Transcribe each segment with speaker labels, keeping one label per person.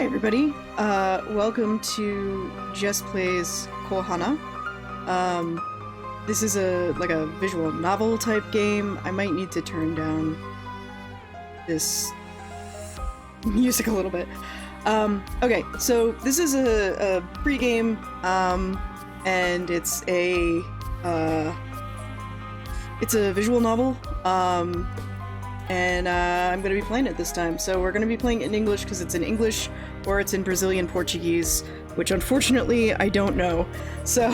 Speaker 1: Hi everybody, welcome to Jess Plays Kohana. This is like a visual novel type game. I might need to turn down this music a little bit. Okay, so this is a pre-game, and it's a visual novel, and I'm going to be playing it this time. So we're going to be playing it in English because it's in English, or it's in Brazilian Portuguese, which unfortunately I don't know. So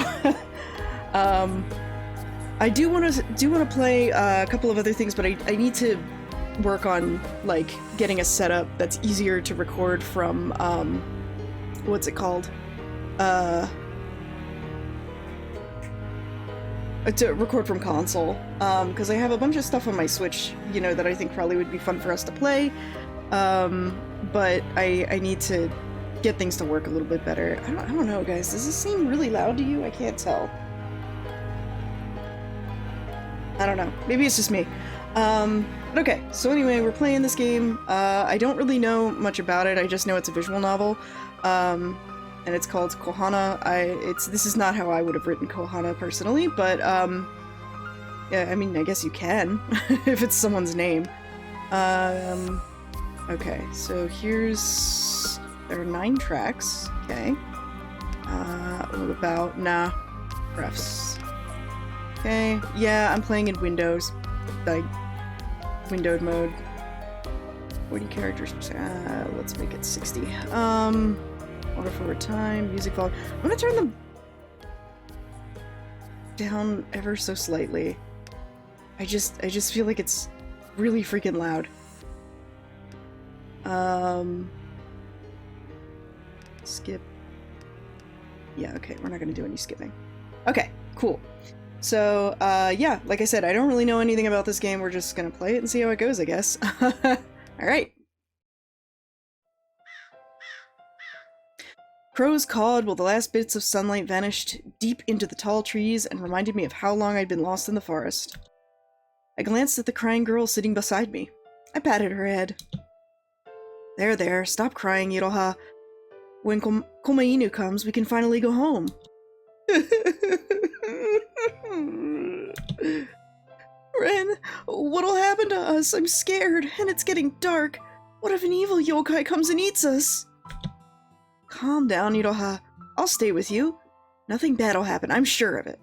Speaker 1: I do want to play a couple of other things, but I need to work on like getting a setup that's easier to record from what's it called? To record from console, because I have a bunch of stuff on my Switch, you know, that I think probably would be fun for us to play, but I need to get things to work a little bit better. I don't know, guys. Does this seem really loud to you? I can't tell. I don't know. Maybe it's just me. Okay, so anyway, we're playing this game. I don't really know much about it. I just know it's a visual novel. And it's called Kohana. This is not how I would have written Kohana personally, but yeah, I mean, I guess you can if it's someone's name. Okay, so there are 9 tracks. Okay. What about refs? Okay, yeah, I'm playing in Windows, like windowed mode. 40 characters. Let's make it 60. Order forward time, music volume. I'm gonna turn them down ever so slightly. I just feel like it's really freaking loud. Skip. Yeah, okay, we're not gonna do any skipping. Okay, cool. So, yeah, like I said, I don't really know anything about this game. We're just gonna play it and see how it goes, I guess. Alright. Crows cawed while the last bits of sunlight vanished deep into the tall trees and reminded me of how long I'd been lost in the forest. I glanced at the crying girl sitting beside me. I patted her head. There, stop crying, Iroha. When Komainu comes, we can finally go home. Ren, what'll happen to us? I'm scared, and it's getting dark. What if an evil yokai comes and eats us? Calm down, Iroha. I'll stay with you. Nothing bad'll happen, I'm sure of it.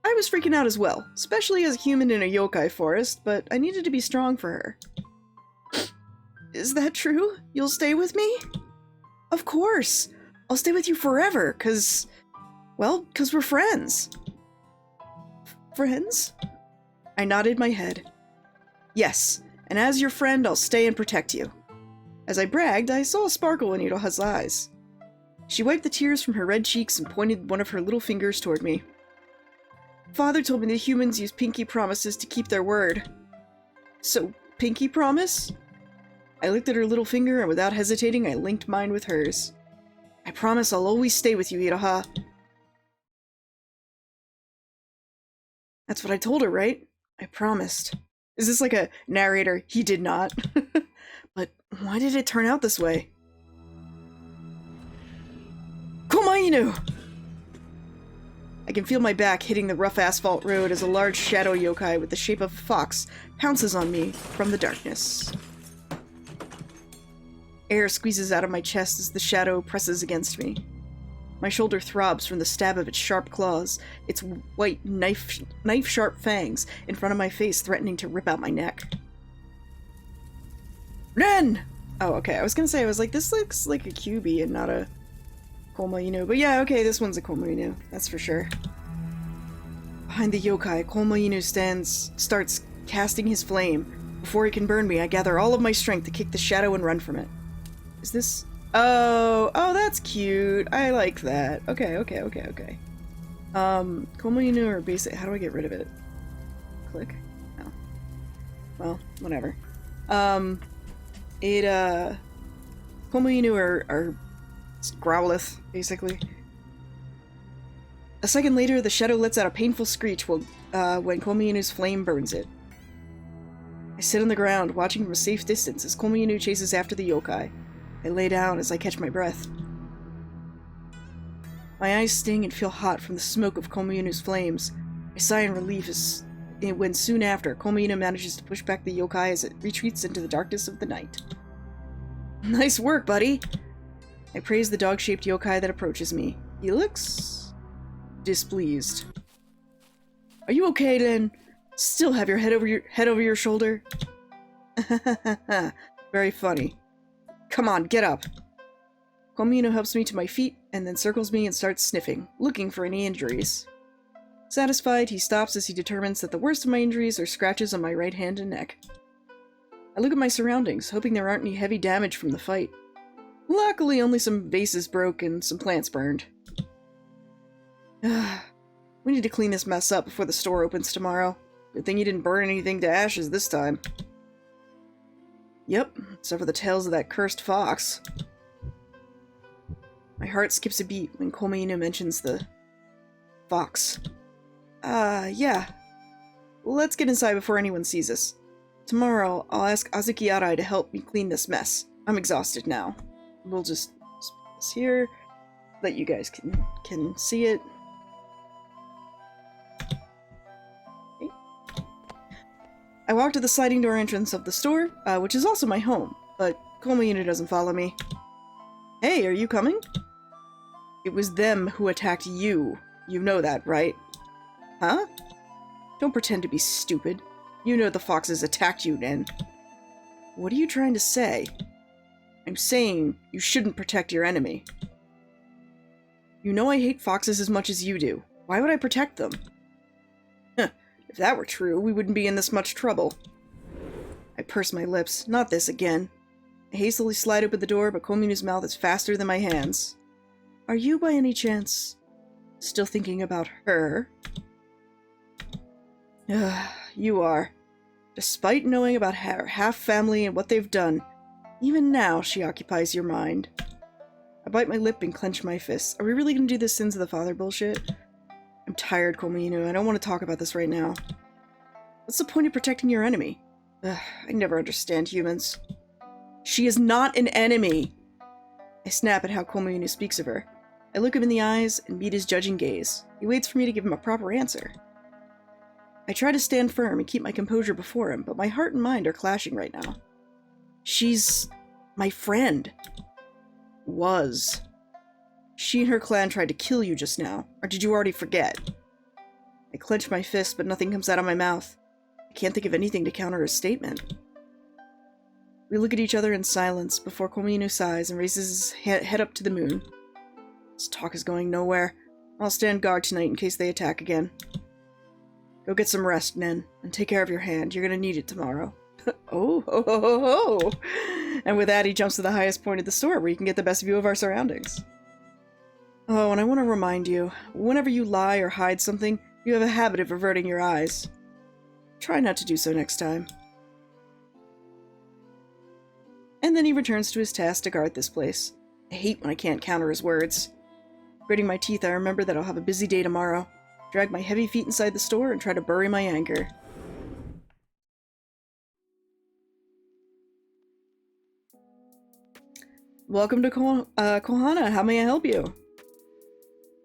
Speaker 1: I was freaking out as well, especially as a human in a yokai forest, but I needed to be strong for her. Is that true? You'll stay with me? Of course! I'll stay with you forever, cause we're friends. Friends? I nodded my head. Yes, and as your friend, I'll stay and protect you. As I bragged, I saw a sparkle in Iroha's eyes. She wiped the tears from her red cheeks and pointed one of her little fingers toward me. Father told me that humans use pinky promises to keep their word. So, pinky promise? I looked at her little finger and without hesitating, I linked mine with hers. I promise I'll always stay with you, Iroha. That's what I told her, right? I promised. Is this like a narrator? He did not. But why did it turn out this way? Komainu! I can feel my back hitting the rough asphalt road as a large shadow yokai with the shape of a fox pounces on me from the darkness. Air squeezes out of my chest as the shadow presses against me. My shoulder throbs from the stab of its sharp claws, its white knife-sharp fangs in front of my face threatening to rip out my neck. Ren! Oh, okay, I was gonna say, I was like, this looks like a QB and not a Komainu, but yeah, okay, this one's a Komainu, that's for sure. Behind the yokai, Komainu starts casting his flame. Before he can burn me, I gather all of my strength to kick the shadow and run from it. Is this... Oh, that's cute. I like that. Okay. Komainu are basic... How do I get rid of it? Click? No. Well, whatever. Komainu are Growlith, basically. A second later, the shadow lets out a painful screech when Komainu's flame burns it. I sit on the ground, watching from a safe distance as Komainu chases after the yokai. I lay down as I catch my breath. My eyes sting and feel hot from the smoke of Komayunu's flames. I sigh in relief when soon after, Komayunu manages to push back the yokai as it retreats into the darkness of the night. Nice work, buddy! I praise the dog-shaped yokai that approaches me. He looks displeased. Are you okay, then? Still have your head over your shoulder? Very funny. Come on, get up. Komayunu helps me to my feet and then circles me and starts sniffing, looking for any injuries. Satisfied, he stops as he determines that the worst of my injuries are scratches on my right hand and neck. I look at my surroundings, hoping there aren't any heavy damage from the fight. Luckily, only some vases broke and some plants burned. We need to clean this mess up before the store opens tomorrow. Good thing you didn't burn anything to ashes this time. Yep, except for the tails of that cursed fox. My heart skips a beat when Komayunu mentions the fox. Yeah. Let's get inside before anyone sees us. Tomorrow, I'll ask Azuki Arai to help me clean this mess. I'm exhausted now. We'll just put this here, that you guys can see it. Okay. I walk to the sliding door entrance of the store, which is also my home, but Komayunu doesn't follow me. Hey, are you coming? It was them who attacked you. You know that, right? Huh? Don't pretend to be stupid. You know the foxes attacked you, Nen. What are you trying to say? I'm saying you shouldn't protect your enemy. You know I hate foxes as much as you do. Why would I protect them? If that were true, we wouldn't be in this much trouble. I purse my lips. Not this again. I hastily slide open the door, but Komayunu's mouth is faster than my hands. Are you, by any chance, still thinking about her? You are. Despite knowing about her half-family and what they've done, even now she occupies your mind. I bite my lip and clench my fists. Are we really gonna do this sins of the father bullshit? I'm tired, Komayunu. I don't want to talk about this right now. What's the point of protecting your enemy? I never understand humans. She is not an enemy! I snap at how Komayunu speaks of her. I look him in the eyes and meet his judging gaze. He waits for me to give him a proper answer. I try to stand firm and keep my composure before him, but my heart and mind are clashing right now. She's my friend. Was. She and her clan tried to kill you just now, or did you already forget? I clench my fist, but nothing comes out of my mouth. I can't think of anything to counter his statement. We look at each other in silence before Komayunu sighs and raises his head up to the moon. This talk is going nowhere. I'll stand guard tonight in case they attack again. Go get some rest, Nen, and take care of your hand. You're gonna need it tomorrow. Oh, ho, ho, ho, ho! And with that, he jumps to the highest point of the store where you can get the best view of our surroundings. Oh, and I want to remind you, whenever you lie or hide something, you have a habit of averting your eyes. Try not to do so next time. And then he returns to his task to guard this place. I hate when I can't counter his words. Gritting my teeth, I remember that I'll have a busy day tomorrow. Drag my heavy feet inside the store and try to bury my anger. Welcome to Kohana. How may I help you?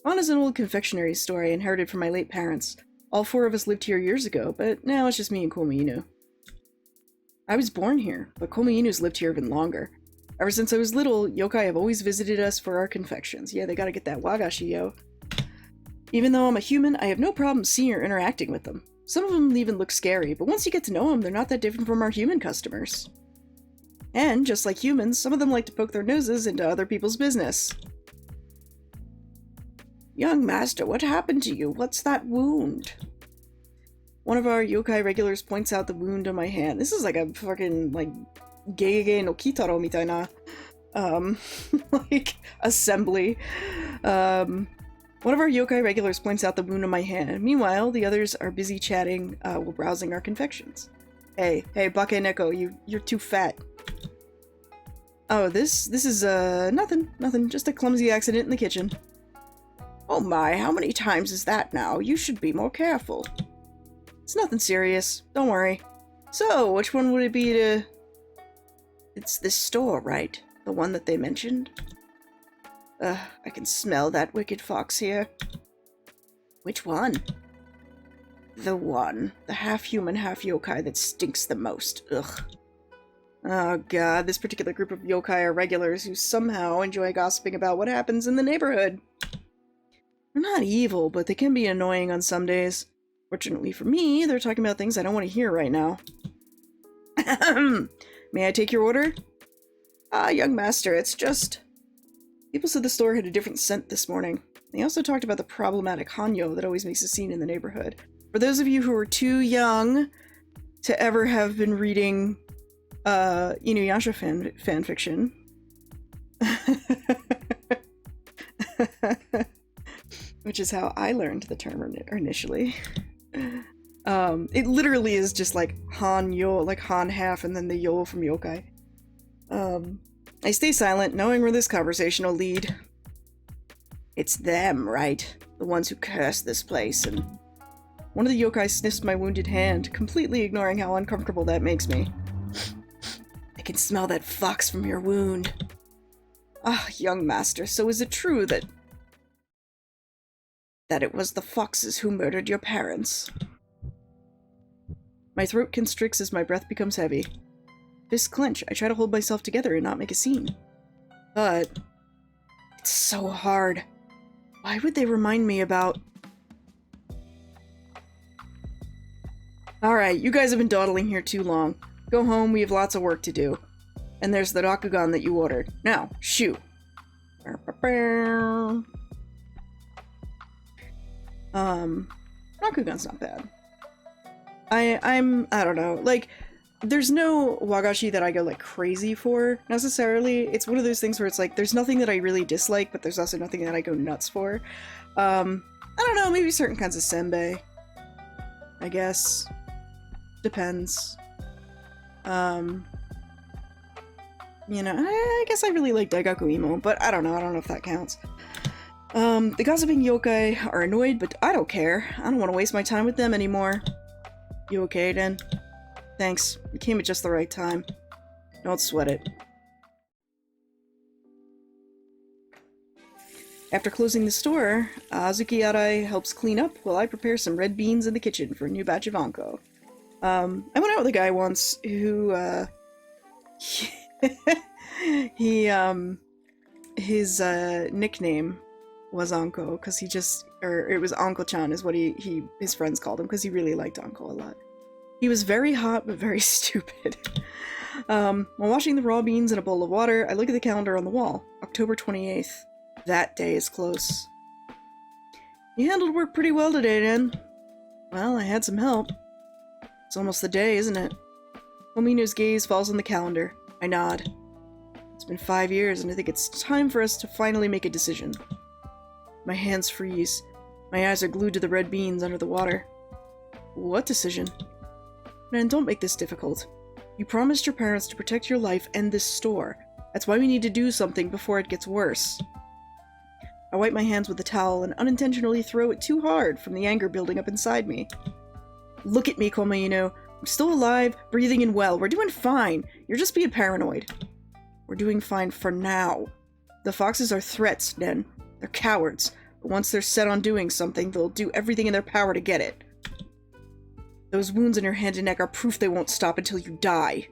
Speaker 1: Kohana's an old confectionery store I inherited from my late parents. All four of us lived here years ago, but now it's just me and Komayunu. I was born here, but Komayunu's lived here even longer. Ever since I was little, yokai have always visited us for our confections. Yeah, they gotta get that wagashi, yo. Even though I'm a human, I have no problem seeing or interacting with them. Some of them even look scary, but once you get to know them, they're not that different from our human customers. And, just like humans, some of them like to poke their noses into other people's business. Young master, what happened to you? What's that wound? One of our yokai regulars points out the wound on my hand. This is like a fucking, like, Gegege no Kitaro mitaina, like, assembly. One of our yokai regulars points out the wound on my hand. Meanwhile, the others are busy chatting while browsing our confections. Hey, Bake Neko, you're too fat. Oh, this is, nothing, just a clumsy accident in the kitchen. Oh my, how many times is that now? You should be more careful. It's nothing serious, don't worry. So, which one would it be to... It's this store, right? The one that they mentioned? Ugh, I can smell that wicked fox here. Which one? The one. The half-human, half-yokai that stinks the most. Ugh. Oh god, this particular group of yokai are regulars who somehow enjoy gossiping about what happens in the neighborhood. They're not evil, but they can be annoying on some days. Fortunately for me, they're talking about things I don't want to hear right now. May I take your order? Ah, young master, it's just... People said the store had a different scent this morning. They also talked about the problematic Hanyo that always makes a scene in the neighborhood. For those of you who are too young to ever have been reading Inuyasha fan fiction, which is how I learned the term initially. It literally is just like Han-yo, like Han half and then the yo from yokai. I stay silent, knowing where this conversation will lead. It's them, right? The ones who cursed this place, and one of the yokai sniffs my wounded hand, completely ignoring how uncomfortable that makes me. I can smell that fox from your wound. Ah, young master, so is it true that it was the foxes who murdered your parents? My throat constricts as my breath becomes heavy. Fists clench. I try to hold myself together and not make a scene. But it's so hard. Why would they remind me about... Alright, you guys have been dawdling here too long. Go home, we have lots of work to do. And there's the Rakugan that you ordered. Now, shoo! Rakugan's not bad. I don't know, like, there's no wagashi that I go, like, crazy for, necessarily. It's one of those things where it's like, there's nothing that I really dislike, but there's also nothing that I go nuts for. I don't know, maybe certain kinds of senbei. I guess. Depends. You know, I guess I really like Daigaku Imo, but I don't know if that counts. The gossiping yokai are annoyed, but I don't care. I don't want to waste my time with them anymore. You okay, then? Thanks. You came at just the right time. Don't sweat it. After closing the store, Azuki Arai helps clean up while I prepare some red beans in the kitchen for a new batch of anko. I went out with a guy once who, his nickname was Anko, because he just, or it was Anko-chan is what his friends called him, because he really liked Anko a lot. He was very hot, but very stupid. While washing the raw beans in a bowl of water, I look at the calendar on the wall. October 28th. That day is close. You handled work pretty well today, then. Well, I had some help. It's almost the day, isn't it? Hominu's gaze falls on the calendar. I nod. It's been 5 years, and I think it's time for us to finally make a decision. My hands freeze. My eyes are glued to the red beans under the water. What decision? Man, don't make this difficult. You promised your parents to protect your life and this store. That's why we need to do something before it gets worse. I wipe my hands with a towel and unintentionally throw it too hard from the anger building up inside me. Look at me, Komainu. I'm still alive, breathing and well. We're doing fine. You're just being paranoid. We're doing fine for now. The foxes are threats, Nen. They're cowards. But once they're set on doing something, they'll do everything in their power to get it. Those wounds in your hand and neck are proof they won't stop until you die.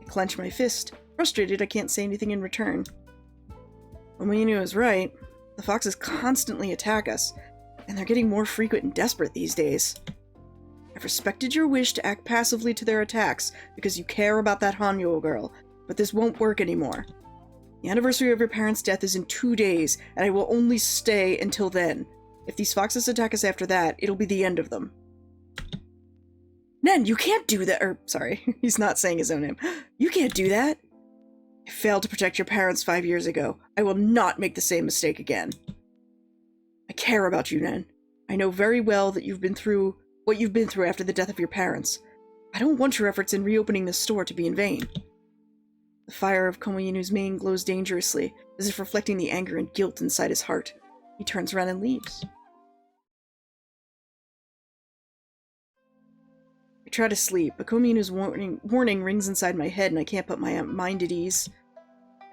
Speaker 1: I clench my fist. Frustrated, I can't say anything in return. Omayunu is right. The foxes constantly attack us, and they're getting more frequent and desperate these days. I've respected your wish to act passively to their attacks because you care about that Hanyo girl, but this won't work anymore. The anniversary of your parents' death is in 2 days, and I will only stay until then. If these foxes attack us after that, it'll be the end of them. Nen, you can't do that, sorry, he's not saying his own name. You can't do that. I failed to protect your parents 5 years ago. I will not make the same mistake again. I care about you, Nen. I know very well that you've been through what you've been through after the death of your parents. I don't want your efforts in reopening this store to be in vain. The fire of Komayinu's mane glows dangerously, as if reflecting the anger and guilt inside his heart. He turns around and leaves. I try to sleep, but Komayinu's warning rings inside my head and I can't put my mind at ease.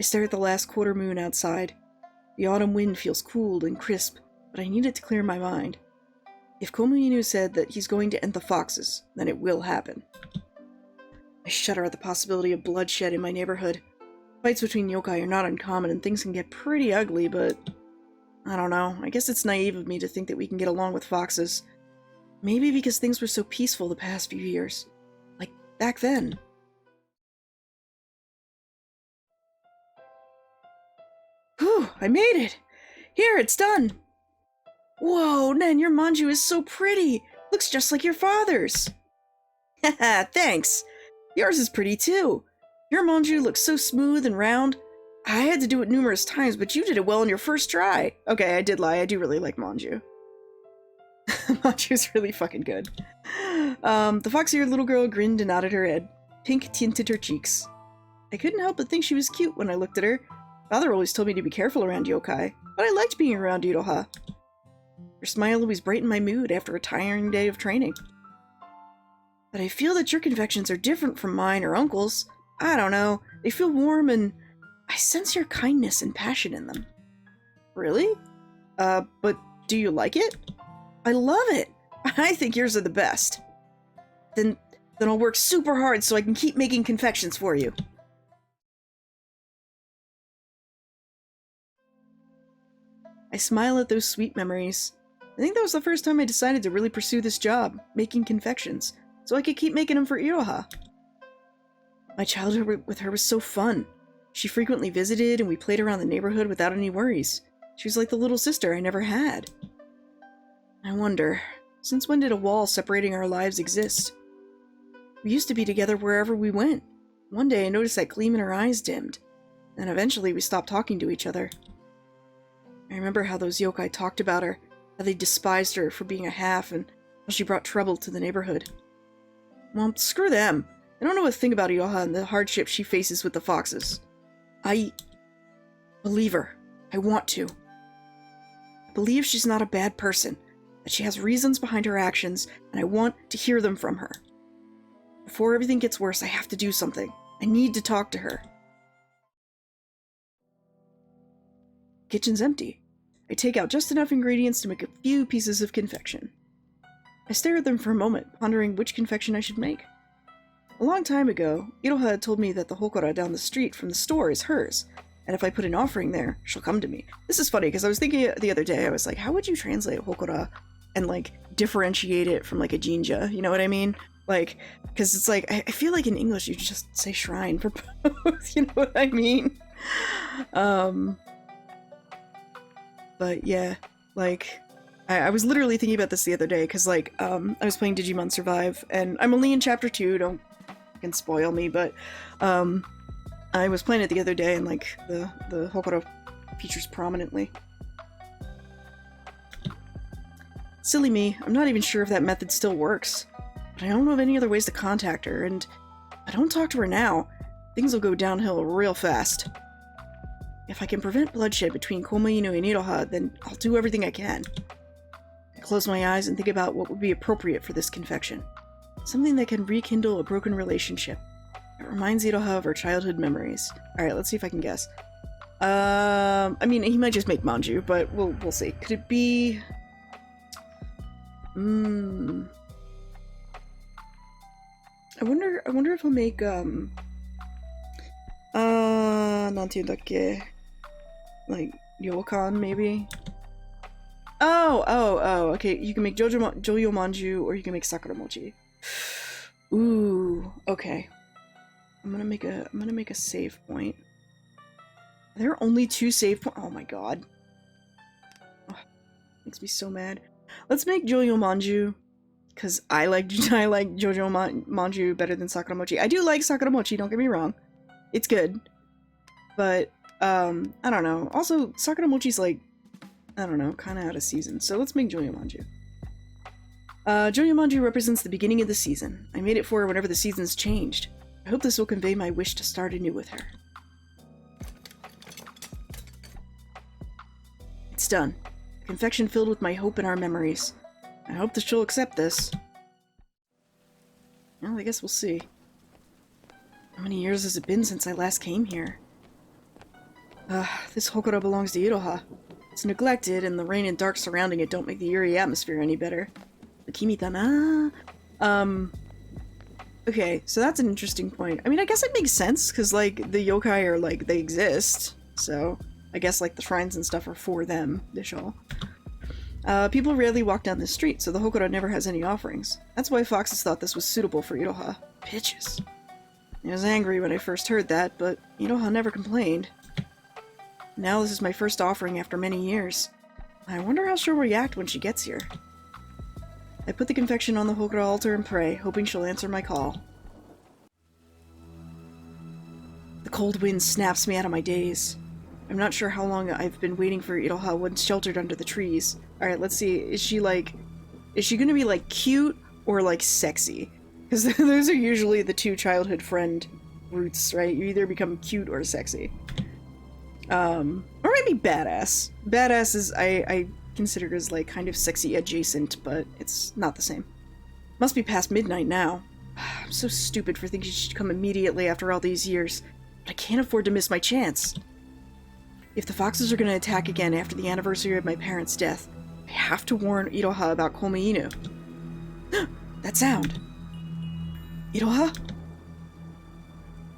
Speaker 1: I stare at the last quarter moon outside. The autumn wind feels cool and crisp, but I need it to clear my mind. If Komuinu said that he's going to end the foxes, then it will happen. I shudder at the possibility of bloodshed in my neighborhood. Fights between yokai are not uncommon and things can get pretty ugly, but I don't know. I guess it's naive of me to think that we can get along with foxes. Maybe because things were so peaceful the past few years. Like, back then. Whew, I made it! Here, it's done! Whoa, Nen, your manju is so pretty! Looks just like your father's! Haha, thanks! Yours is pretty too! Your manju looks so smooth and round. I had to do it numerous times, but you did it well on your first try. Okay, I did lie. I do really like manju. Manju's really fucking good. The foxy-eared little girl grinned and nodded her head. Pink tinted her cheeks. I couldn't help but think she was cute when I looked at her. Father always told me to be careful around yokai, but I liked being around Iroha. Her smile always brightened my mood after a tiring day of training. But I feel that your confections are different from mine or Uncle's. I don't know. They feel warm and I sense your kindness and passion in them. Really? But do you like it? I love it! I think yours are the best. Then I'll work super hard so I can keep making confections for you. I smile at those sweet memories. I think that was the first time I decided to really pursue this job, making confections, so I could keep making them for Iroha. My childhood with her was so fun. She frequently visited and we played around the neighborhood without any worries. She was like the little sister I never had. I wonder, since when did a wall separating our lives exist? We used to be together wherever we went. One day I noticed that gleam in her eyes dimmed, and eventually we stopped talking to each other. I remember how those yokai talked about her, how they despised her for being a half, and how she brought trouble to the neighborhood. Well, screw them. I don't know a thing about Iroha and the hardship she faces with the foxes. I believe her. I want to. I believe she's not a bad person, that she has reasons behind her actions, and I want to hear them from her. Before everything gets worse, I have to do something. I need to talk to her. Kitchen's empty. I take out just enough ingredients to make a few pieces of confection. I stare at them for a moment, pondering which confection I should make. A long time ago, Iroha had told me that the hokora down the street from the store is hers, and if I put an offering there, she'll come to me. This is funny, because I was thinking the other day, I was like, how would you translate hokora and, like, differentiate it from, like, a jinja? You know what I mean? Like, because it's like, I feel like in English you just say shrine for both, you know what I mean? But yeah, like, I was literally thinking about this the other day, because, like, I was playing Digimon Survive, and I'm only in Chapter 2, don't fucking spoil me, but, I was playing it the other day, and, like, the hokora features prominently. Silly me, I'm not even sure if that method still works, but I don't know of any other ways to contact her, and if I don't talk to her now, things will go downhill real fast. If I can prevent bloodshed between Komuinu and Iroha, then I'll do everything I can. I close my eyes and think about what would be appropriate for this confection. Something that can rekindle a broken relationship. It reminds Iroha of her childhood memories. Alright, let's see if I can guess. I mean, he might just make manju, but we'll see. Could it be... I wonder if he'll make, nantedakke? Like, ryokan, maybe? Oh, okay, you can make joyo manju, or you can make sakura mochi. Ooh, okay. I'm gonna make a save point. Are there only 2 save points? Oh my god. Oh, makes me so mad. Let's make joyo manju, because I like jojo manju better than sakura mochi. I do like sakura mochi, don't get me wrong. It's good. But, I don't know. Also, sakura mochi's like, I don't know, kind of out of season. So let's make joyo manju. Joyo manju represents the beginning of the season. I made it for her whenever the seasons changed. I hope this will convey my wish to start anew with her. It's done. A confection filled with my hope and our memories. I hope that she'll accept this. Well, I guess we'll see. How many years has it been since I last came here? This Hokora belongs to Iroha. It's neglected, and the rain and dark surrounding it don't make the eerie atmosphere any better. Kimi-tana? Okay, so that's an interesting point. I mean, I guess it makes sense, because, like, the yokai are, like, they exist. So, I guess, like, the shrines and stuff are for them, Bishal. People rarely walk down this street, so the Hokora never has any offerings. That's why foxes thought this was suitable for Iroha. Bitches. I was angry when I first heard that, but Iroha never complained. Now this is my first offering after many years. I wonder how she'll react when she gets here. I put the confection on the Hokora altar and pray, hoping she'll answer my call. The cold wind snaps me out of my daze. I'm not sure how long I've been waiting for Iroha when sheltered under the trees. Alright, let's see. Is she gonna be, like, cute or, like, sexy? Because those are usually the two childhood friend routes, right? You either become cute or sexy. Or maybe badass. Badass is, I consider as, like, kind of sexy adjacent, but it's not the same. Must be past midnight now. I'm so stupid for thinking she should come immediately after all these years, but I can't afford to miss my chance. If the foxes are going to attack again after the anniversary of my parents' death, I have to warn Iroha about Komi Inu. That sound! Iroha?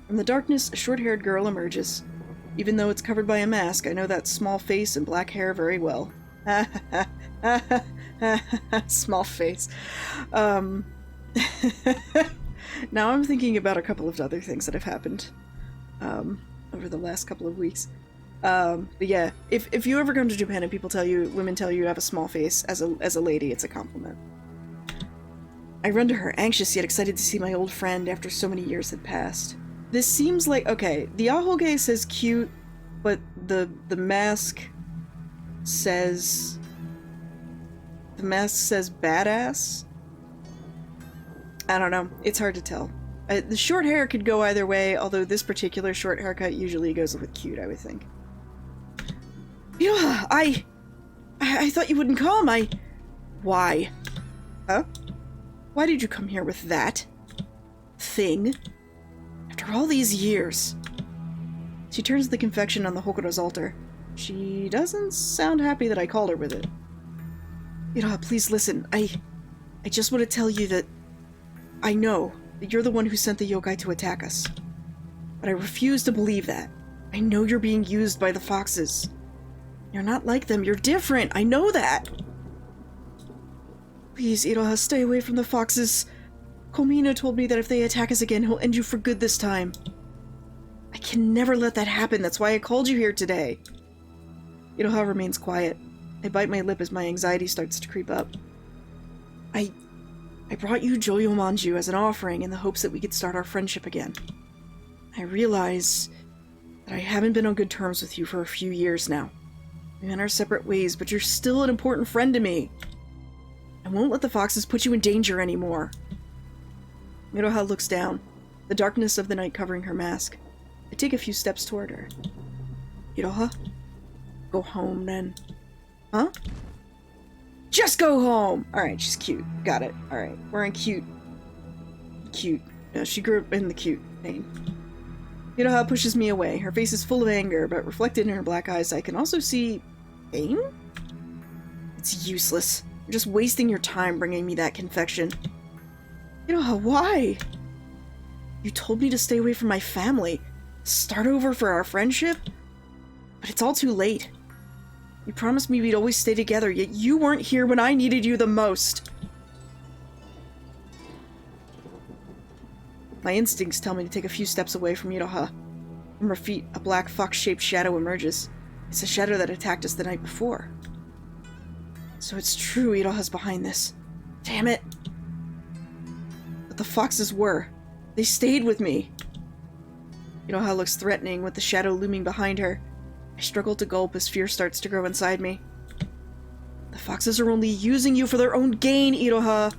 Speaker 1: From the darkness, a short-haired girl emerges. Even though it's covered by a mask, I know that small face and black hair very well. Small face. Now I'm thinking about a couple of other things that have happened over the last couple of weeks. But yeah, if you ever come to Japan and women tell you have a small face, as a lady, it's a compliment. I run to her, anxious yet excited to see my old friend after so many years had passed. This seems like, okay, the ahoge says cute, but the mask says badass? I don't know, it's hard to tell. The short hair could go either way, although this particular short haircut usually goes with cute, I would think. Yeah, I thought you wouldn't come, Why? Huh? Why did you come here with that thing? After all these years. She turns the confection on the Hokora's altar. She doesn't sound happy that I called her with it. Please listen. I just want to tell you that I know that you're the one who sent the yokai to attack us. But I refuse to believe that. I know you're being used by the foxes. You're not like them. You're different. I know that. Please, Iroha, stay away from the foxes. Komina told me that if they attack us again, he'll end you for good this time. I can never let that happen. That's why I called you here today. Iroha remains quiet. I bite my lip as my anxiety starts to creep up. I brought you Joyo Manju as an offering in the hopes that we could start our friendship again. I realize that I haven't been on good terms with you for a few years now. We've been our separate ways, but you're still an important friend to me. I won't let the foxes put you in danger anymore. Iroha looks down, the darkness of the night covering her mask. I take a few steps toward her. Iroha? Go home, then. Huh? Just go home! Alright, she's cute. Got it. Alright, we're in cute. Cute. She grew up in the cute name. Iroha pushes me away. Her face is full of anger, but reflected in her black eyes I can also see... pain? It's useless. You're just wasting your time bringing me that confection. Iroha, why? You told me to stay away from my family. Start over for our friendship? But it's all too late. You promised me we'd always stay together, yet you weren't here when I needed you the most. My instincts tell me to take a few steps away from Iroha. From her feet, a black fox-shaped shadow emerges. It's a shadow that attacked us the night before. So it's true Iroha's behind this. Damn it. But the foxes were. They stayed with me. Iroha looks threatening with the shadow looming behind her. I struggle to gulp as fear starts to grow inside me. The foxes are only using you for their own gain, Iroha.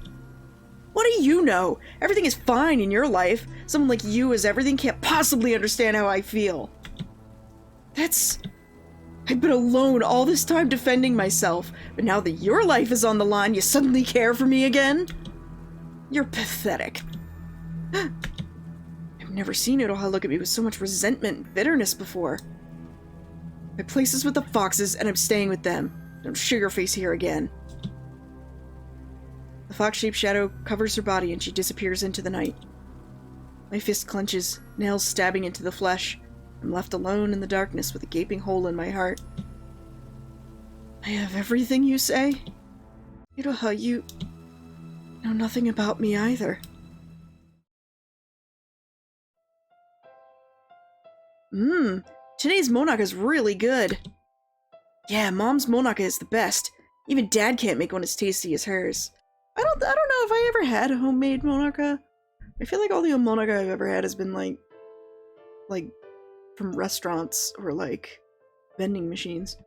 Speaker 1: What do you know? Everything is fine in your life. Someone like you as everything can't possibly understand how I feel. I've been alone all this time defending myself, but now that your life is on the line, you suddenly care for me again? You're pathetic. I've never seen Iroha look at me with so much resentment and bitterness before. My place is with the foxes, and I'm staying with them. Don't show your face here again. The fox-shaped shadow covers her body, and she disappears into the night. My fist clenches, nails stabbing into the flesh. I'm left alone in the darkness with a gaping hole in my heart. I have everything, you say? Iroha, you know nothing about me either. Today's monaka is really good. Yeah, Mom's monaka is the best. Even Dad can't make one as tasty as hers. I don't know if I ever had a homemade monaka. I feel like all the monaka I've ever had has been like from restaurants or like vending machines.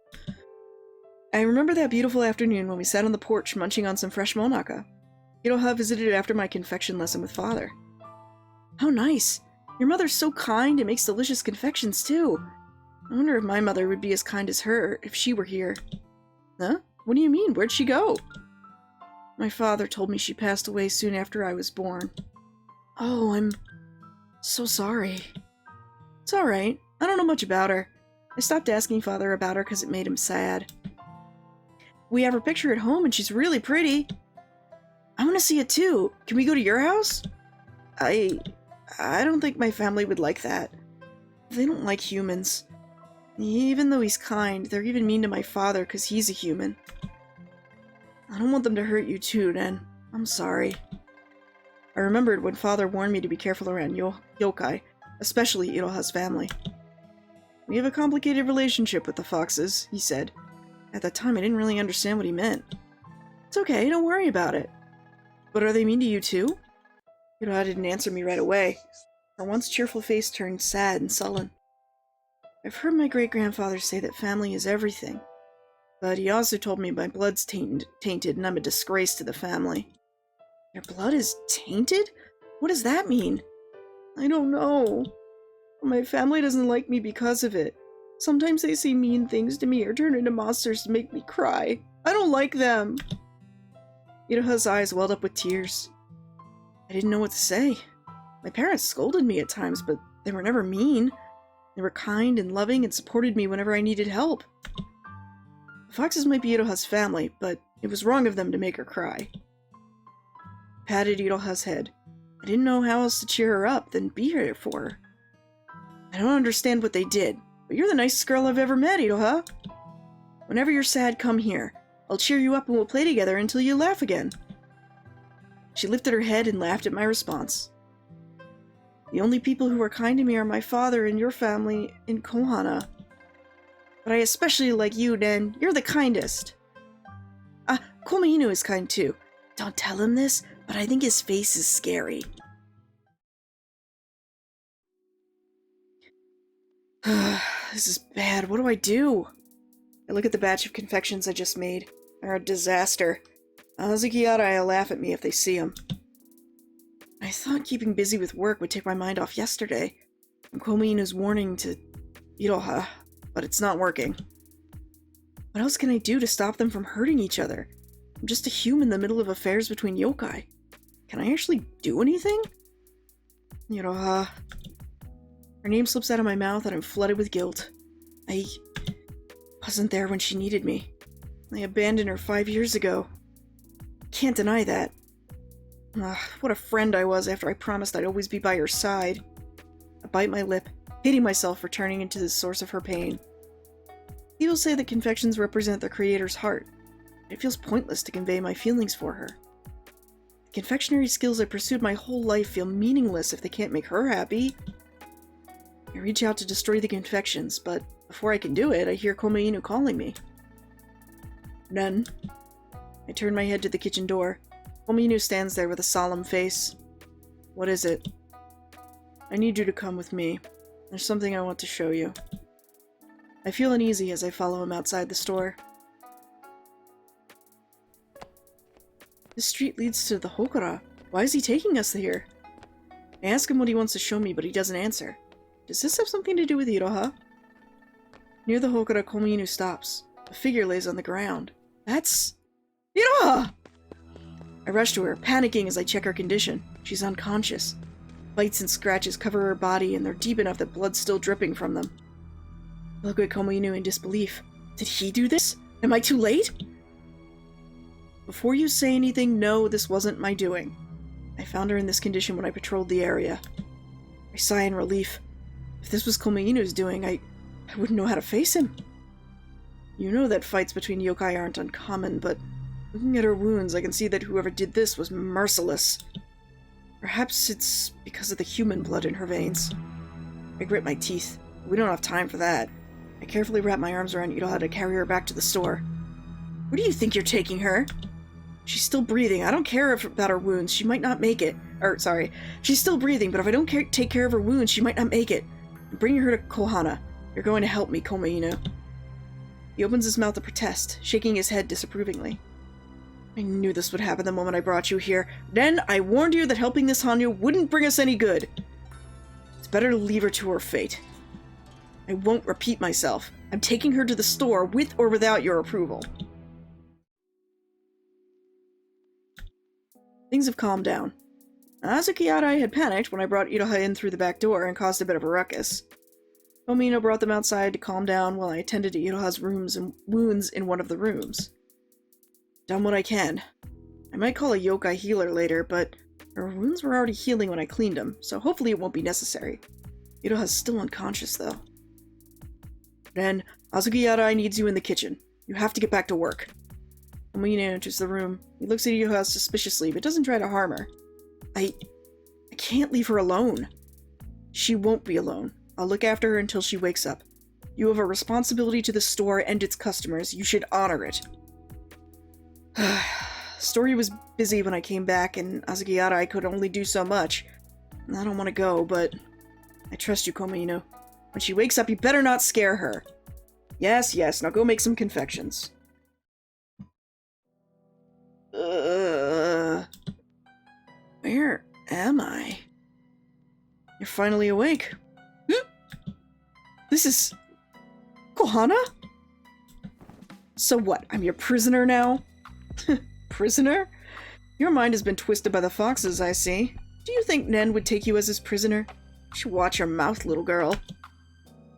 Speaker 1: I remember that beautiful afternoon when we sat on the porch munching on some fresh monaka. Iroha visited after my confection lesson with Father. How nice! Your mother's so kind and makes delicious confections too. I wonder if my mother would be as kind as her if she were here. Huh? What do you mean? Where'd she go? My father told me she passed away soon after I was born. Oh, I'm so sorry. It's alright. I don't know much about her. I stopped asking Father about her because it made him sad. We have her picture at home and she's really pretty. I want to see it too. Can we go to your house? I don't think my family would like that. They don't like humans. Even though he's kind, they're even mean to my father because he's a human. I don't want them to hurt you too, Nen. I'm sorry. I remembered when Father warned me to be careful around yokai, especially Iroha's family. We have a complicated relationship with the foxes, he said. At that time, I didn't really understand what he meant. It's okay, don't worry about it. But are they mean to you too? Iroha didn't answer me right away. Her once cheerful face turned sad and sullen. I've heard my great-grandfather say that family is everything. But he also told me my blood's tainted and I'm a disgrace to the family. Your blood is tainted? What does that mean? I don't know. My family doesn't like me because of it. Sometimes they say mean things to me or turn into monsters to make me cry. I don't like them. Iroha's eyes welled up with tears. I didn't know what to say. My parents scolded me at times, but they were never mean. They were kind and loving and supported me whenever I needed help. The foxes might be Iroha's family, but it was wrong of them to make her cry. I patted Iroha's head. I didn't know how else to cheer her up than be here for her. I don't understand what they did, but you're the nicest girl I've ever met, Iroha. Whenever you're sad, come here. I'll cheer you up and we'll play together until you laugh again. She lifted her head and laughed at my response. The only people who are kind to me are my father and your family in Kohana. But I especially like you, Nen. You're the kindest. Komeinu is kind too. Don't tell him this, but I think his face is scary. This is bad. What do I do? I look at the batch of confections I just made. They're a disaster. Azuki-yara will laugh at me if they see them. I thought keeping busy with work would take my mind off yesterday. And Komeinu's warning to Iroha, but it's not working. What else can I do to stop them from hurting each other? I'm just a human in the middle of affairs between yokai. Can I actually do anything? Iroha. Her name slips out of my mouth and I'm flooded with guilt. I wasn't there when she needed me. I abandoned her 5 years ago. Can't deny that. What a friend I was after I promised I'd always be by her side. I bite my lip, hating myself for turning into the source of her pain. People say that confections represent the creator's heart. It feels pointless to convey my feelings for her. The confectionery skills I pursued my whole life feel meaningless if they can't make her happy. I reach out to destroy the confections, but before I can do it, I hear Komeinu calling me. None. I turn my head to the kitchen door. Komeinu stands there with a solemn face. What is it? I need you to come with me. There's something I want to show you. I feel uneasy as I follow him outside the store. This street leads to the Hokora. Why is he taking us here? I ask him what he wants to show me, but he doesn't answer. Does this have something to do with Iroha? Near the Hokora, Komeinu stops. A figure lays on the ground. That's Iroha! I rush to her, panicking as I check her condition. She's Bites and scratches cover her body, and they're deep enough that blood's still dripping from them. I look at Komainu in disbelief. Did he do this? Am I too late? Before you say anything, no, this wasn't my doing. I found her in this condition when I patrolled the area. I sigh in relief. If this was Komainu's doing, I wouldn't know how to face him. You know that fights between yokai aren't uncommon, but looking at her wounds, I can see that whoever did this was merciless. Perhaps it's because of the human blood in her veins. I grit my teeth. We don't have time for that. I carefully wrap my arms around Iroha to carry her back to the store. Where do you think you're taking her? She's still breathing. I don't care about her wounds. She might not make it. She's still breathing, but if I don't take care of her wounds, she might not make it. I'm bringing her to Kohana. You're going to help me, Komainu. He opens his mouth to protest, shaking his head disapprovingly. I knew this would happen the moment I brought you here. Then I warned you that helping this Hanyu wouldn't bring us any good. It's better to leave her to her fate. I won't repeat myself. I'm taking her to the store with or without your approval. Things have calmed down. Azuki Arai had panicked when I brought Iroha in through the back door and caused a bit of a ruckus. Omino brought them outside to calm down while I attended to Iroha's wounds in one of the rooms. Done what I can. I might call a yokai healer later, but her wounds were already healing when I cleaned them, so hopefully it won't be necessary. Iroha's still unconscious, though. Then, Azuki Arai needs you in the kitchen. You have to get back to work. Omino enters the room. He looks at Iroha suspiciously, but doesn't try to harm her. I can't leave her alone. She won't be alone. I'll look after her until she wakes up. You have a responsibility to the store and its customers. You should honor it. Story was busy when I came back, and Azuki Arai could only do so much. I don't want to go, but I trust you, Komainu. When she wakes up, you better not scare her. Yes, now go make some confections. Where am I? You're finally awake. This is... Kohana? So what, I'm your prisoner now? Prisoner? Your mind has been twisted by the foxes, I see. Do you think Nen would take you as his prisoner? You should watch your mouth, little girl.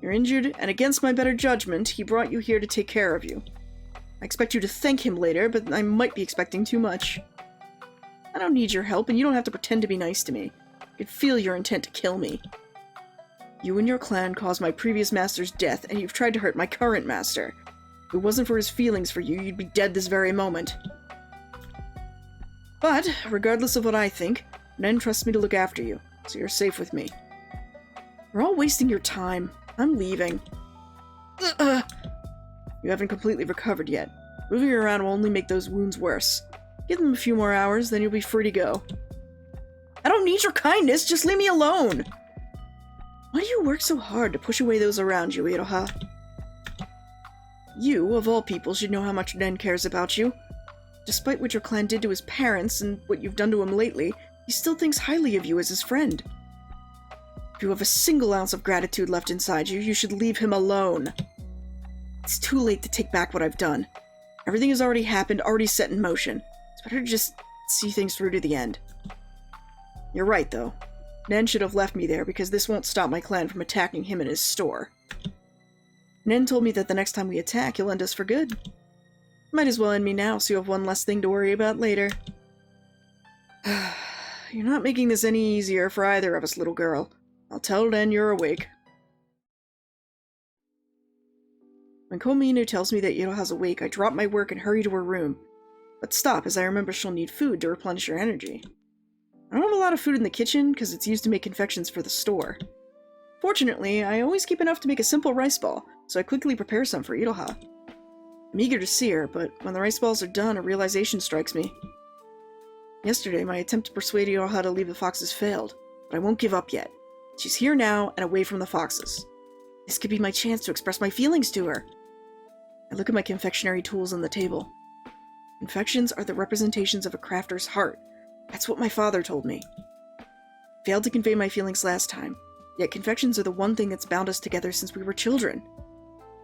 Speaker 1: You're injured, and against my better judgment, he brought you here to take care of you. I expect you to thank him later, but I might be expecting too much. I don't need your help, and you don't have to pretend to be nice to me. I can feel your intent to kill me. You and your clan caused my previous master's death, and you've tried to hurt my current master. If it wasn't for his feelings for you, you'd be dead this very moment. But, regardless of what I think, Nen trusts me to look after you, so you're safe with me. You're all wasting your time. I'm leaving. You haven't completely recovered yet. Moving you around will only make those wounds worse. Give them a few more hours, then you'll be free to go. I don't need your kindness, just leave me alone! Why do you work so hard to push away those around you, Iroha? You, of all people, should know how much Nen cares about you. Despite what your clan did to his parents and what you've done to him lately, he still thinks highly of you as his friend. If you have a single ounce of gratitude left inside you, you should leave him alone. It's too late to take back what I've done. Everything has already happened, already set in motion. It's better to just see things through to the end. You're right, though. Nen should have left me there because this won't stop my clan from attacking him in his store. Nen told me that the next time we attack, he'll end us for good. Might as well end me now so you have one less thing to worry about later. You're not making this any easier for either of us, little girl. I'll tell Nen you're awake. When Komainu tells me that Iroha's awake, I drop my work and hurry to her room. But stop, as I remember she'll need food to replenish her energy. I don't have a lot of food in the kitchen, because it's used to make confections for the store. Fortunately, I always keep enough to make a simple rice ball, so I quickly prepare some for Iroha. I'm eager to see her, but when the rice balls are done, a realization strikes me. Yesterday, my attempt to persuade Iroha to leave the foxes failed, but I won't give up yet. She's here now, and away from the foxes. This could be my chance to express my feelings to her. I look at my confectionery tools on the table. Confections are the representations of a crafter's heart. That's what my father told me. I failed to convey my feelings last time, yet confections are the one thing that's bound us together since we were children.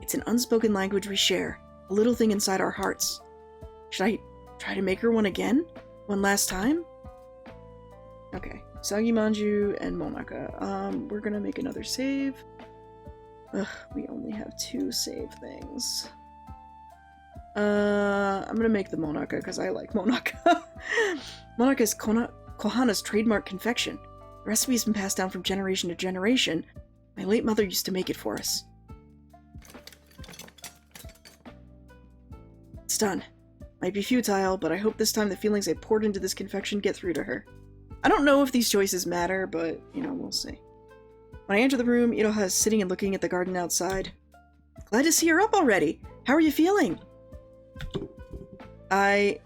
Speaker 1: It's an unspoken language we share, a little thing inside our hearts. Should I try to make her one again? One last time? Okay, Sagi Manju and Momaka. We're gonna make another save. Ugh, we only have 2 save things. I'm gonna make the Monaka because I like Monaka. Monaka is Kohana's trademark confection. The recipe's been passed down from generation to generation. My late mother used to make it for us. It's done. Might be futile, but I hope this time the feelings I poured into this confection get through to her. I don't know if these choices matter, but, you know, we'll see. When I enter the room, Iroha is sitting and looking at the garden outside. Glad to see you're up already. How are you feeling? I,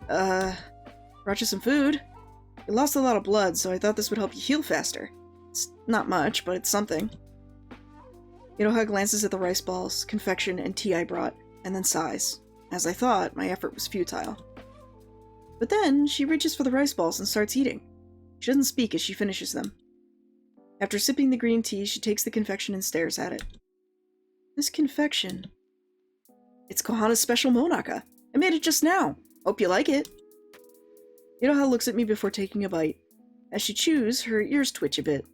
Speaker 1: brought you some food. You lost a lot of blood, so I thought this would help you heal faster. It's not much, but it's something. Iroha glances at the rice balls, confection, and tea I brought, and then sighs. As I thought, my effort was futile. But then, she reaches for the rice balls and starts eating. She doesn't speak as she finishes them. After sipping the green tea, she takes the confection and stares at it. This confection... It's Kohana's special Monaka. I made it just now. Hope you like it. Iroha looks at me before taking a bite. As she chews, her ears twitch a bit.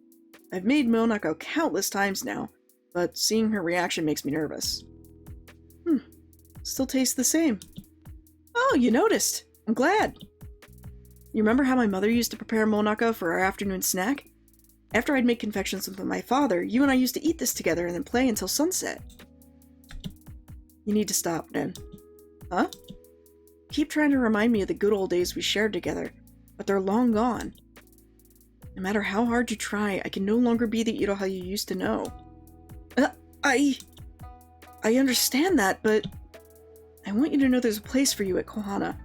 Speaker 1: I've made Monaka countless times now, but seeing her reaction makes me nervous. Still tastes the same. Oh, you noticed. I'm glad. You remember how my mother used to prepare Monaka for our afternoon snack? After I'd make confections with my father, you and I used to eat this together and then play until sunset. You need to stop, Nen. Huh? Keep trying to remind me of the good old days we shared together, but they're long gone. No matter how hard you try, I can no longer be the Iroha you used to know. I understand that, but I want you to know there's a place for you at Kohana.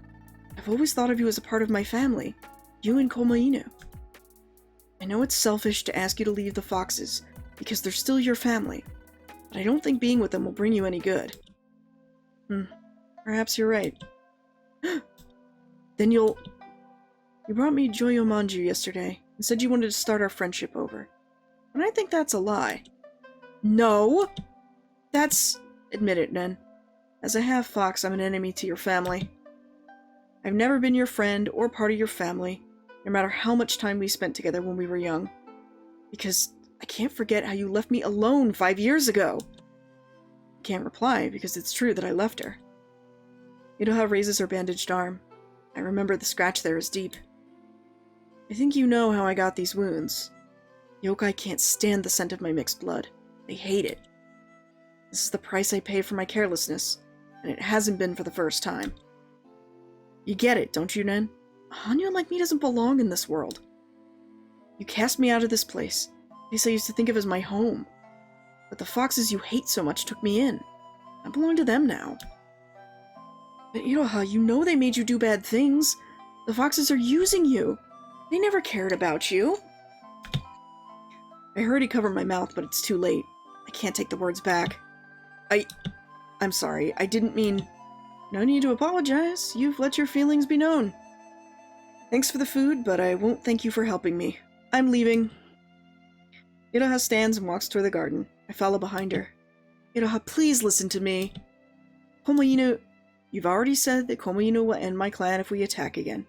Speaker 1: I've always thought of you as a part of my family, you and Komainu. I know it's selfish to ask you to leave the foxes, because they're still your family, but I don't think being with them will bring you any good. Perhaps you're right. Then You brought me Joyo Manju yesterday, and said you wanted to start our friendship over. And I think that's a lie. No! Admit it, Nen. As a half-fox, I'm an enemy to your family. I've never been your friend or part of your family, no matter how much time we spent together when we were young. Because I can't forget how you left me alone 5 years ago. I can't reply, because it's true that I left her. Iroha raises her bandaged arm. I remember the scratch there is deep. I think you know how I got these wounds. Yokai can't stand the scent of my mixed blood. They hate it. This is the price I pay for my carelessness, and it hasn't been for the first time. You get it, don't you, Nen? A Hanyo like me doesn't belong in this world. You cast me out of this place I used to think of as my home. But the foxes you hate so much took me in. I belong to them now. But Iroha, you know they made you do bad things. The foxes are using you. They never cared about you. I already covered my mouth, but it's too late. I can't take the words back. I'm sorry. I didn't mean... No need to apologize. You've let your feelings be known. Thanks for the food, but I won't thank you for helping me. I'm leaving. Iroha stands and walks toward the garden. I follow behind her. Iroha, please listen to me. Komainu... You've already said that Komainu will end my clan if we attack again.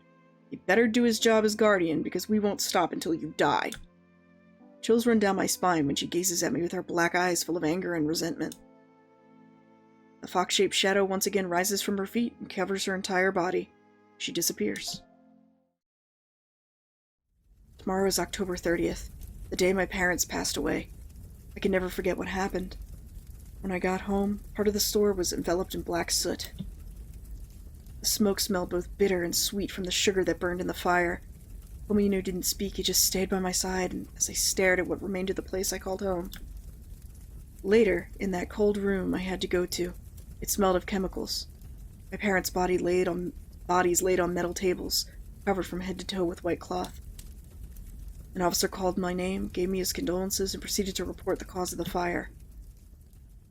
Speaker 1: He better do his job as guardian, because we won't stop until you die. Chills run down my spine when she gazes at me with her black eyes full of anger and resentment. The fox-shaped shadow once again rises from her feet and covers her entire body. She disappears. Tomorrow is October 30th, the day my parents passed away. I can never forget what happened. When I got home, part of the store was enveloped in black soot. The smoke smelled both bitter and sweet from the sugar that burned in the fire. Komainu didn't speak, he just stayed by my side, and as I stared at what remained of the place I called home. Later, in that cold room I had to go to, it smelled of chemicals. My parents' bodies laid on metal tables, covered from head to toe with white cloth. An officer called my name, gave me his condolences, and proceeded to report the cause of the fire.